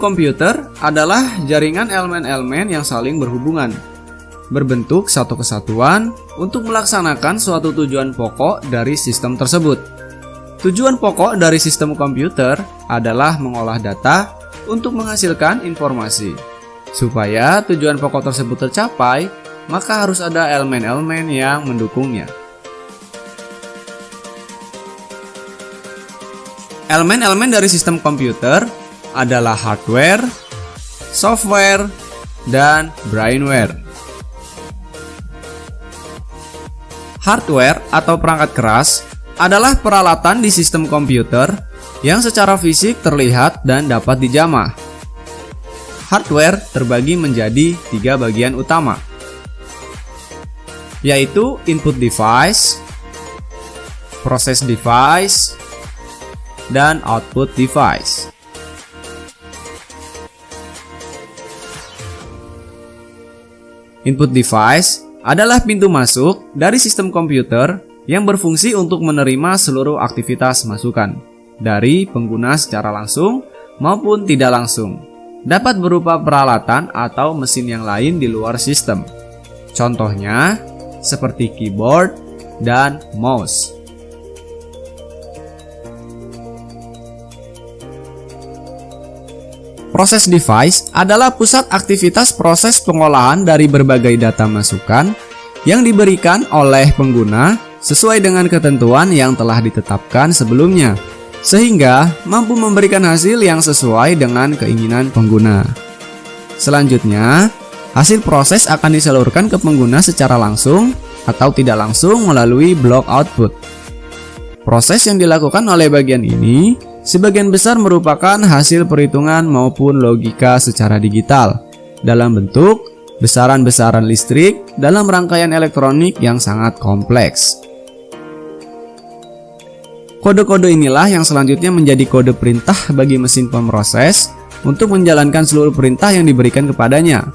Komputer adalah jaringan elemen-elemen yang saling berhubungan, berbentuk satu kesatuan untuk melaksanakan suatu tujuan pokok dari sistem tersebut. Tujuan pokok dari sistem komputer adalah mengolah data untuk menghasilkan informasi. Supaya tujuan pokok tersebut tercapai, maka harus ada elemen-elemen yang mendukungnya. Elemen-elemen dari sistem komputer adalah hardware, software, dan brainware. Hardware atau perangkat keras adalah peralatan di sistem komputer yang secara fisik terlihat dan dapat dijamah. Hardware terbagi menjadi 3 bagian utama, yaitu input device, process device, dan output device. Input device adalah pintu masuk dari sistem komputer yang berfungsi untuk menerima seluruh aktivitas masukan dari pengguna secara langsung maupun tidak langsung. Dapat berupa peralatan atau mesin yang lain di luar sistem. Contohnya seperti keyboard dan mouse. Proses device adalah pusat aktivitas proses pengolahan dari berbagai data masukan yang diberikan oleh pengguna sesuai dengan ketentuan yang telah ditetapkan sebelumnya, sehingga mampu memberikan hasil yang sesuai dengan keinginan pengguna. Selanjutnya, hasil proses akan disalurkan ke pengguna secara langsung atau tidak langsung melalui blok output. Proses yang dilakukan oleh bagian ini sebagian besar merupakan hasil perhitungan maupun logika secara digital dalam bentuk besaran-besaran listrik dalam rangkaian elektronik yang sangat kompleks. Kode-kode inilah yang selanjutnya menjadi kode perintah bagi mesin pemroses untuk menjalankan seluruh perintah yang diberikan kepadanya.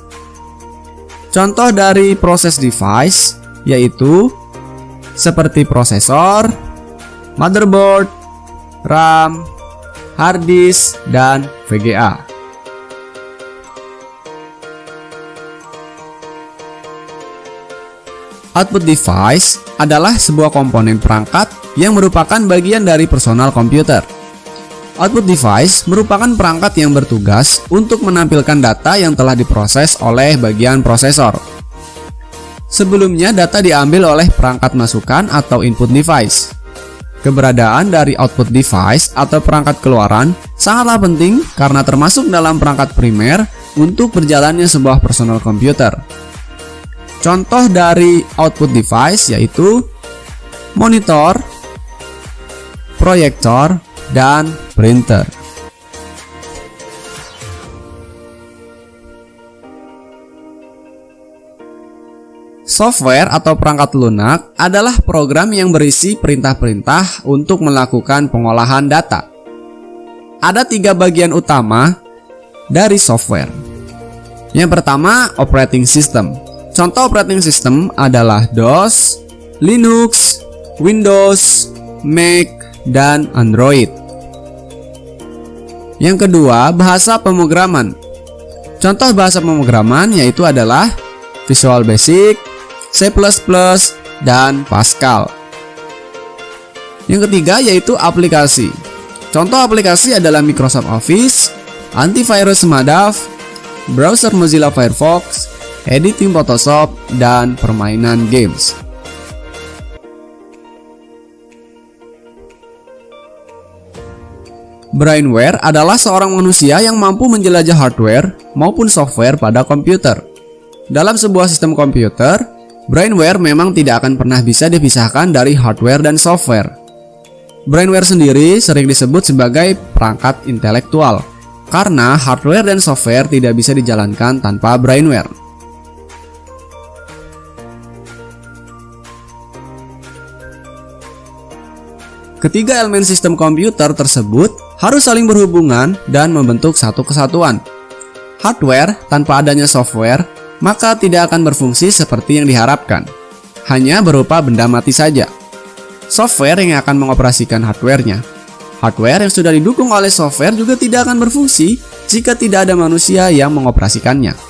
Contoh dari proses device yaitu seperti prosesor, motherboard, RAM, hard disk, dan VGA. Output device adalah sebuah komponen perangkat yang merupakan bagian dari personal komputer. Output device merupakan perangkat yang bertugas untuk menampilkan data yang telah diproses oleh bagian prosesor. Sebelumnya data diambil oleh perangkat masukan atau input device. Keberadaan dari output device atau perangkat keluaran sangatlah penting karena termasuk dalam perangkat primer untuk berjalannya sebuah personal komputer. Contoh dari output device yaitu monitor, proyektor, dan printer. Software atau perangkat lunak adalah program yang berisi perintah-perintah untuk melakukan pengolahan data. Ada 3 bagian utama dari software. Yang pertama, operating system. Contoh operating system adalah DOS, Linux, Windows, Mac, dan Android. Yang kedua, bahasa pemrograman. Contoh bahasa pemrograman yaitu adalah Visual Basic, C++, dan Pascal. Yang ketiga yaitu aplikasi. Contoh aplikasi adalah Microsoft Office, antivirus Madaf, browser Mozilla Firefox, editing Photoshop, dan permainan games. Brainware adalah seorang manusia yang mampu menjelajah hardware maupun software pada komputer. Dalam sebuah sistem komputer, brainware memang tidak akan pernah bisa dipisahkan dari hardware dan software. Brainware sendiri sering disebut sebagai perangkat intelektual, karena hardware dan software tidak bisa dijalankan tanpa brainware. Ketiga elemen sistem komputer tersebut harus saling berhubungan dan membentuk satu kesatuan. Hardware tanpa adanya software maka tidak akan berfungsi seperti yang diharapkan, hanya berupa benda mati saja. Software yang akan mengoperasikan hardware-nya. Hardware yang sudah didukung oleh software juga tidak akan berfungsi jika tidak ada manusia yang mengoperasikannya.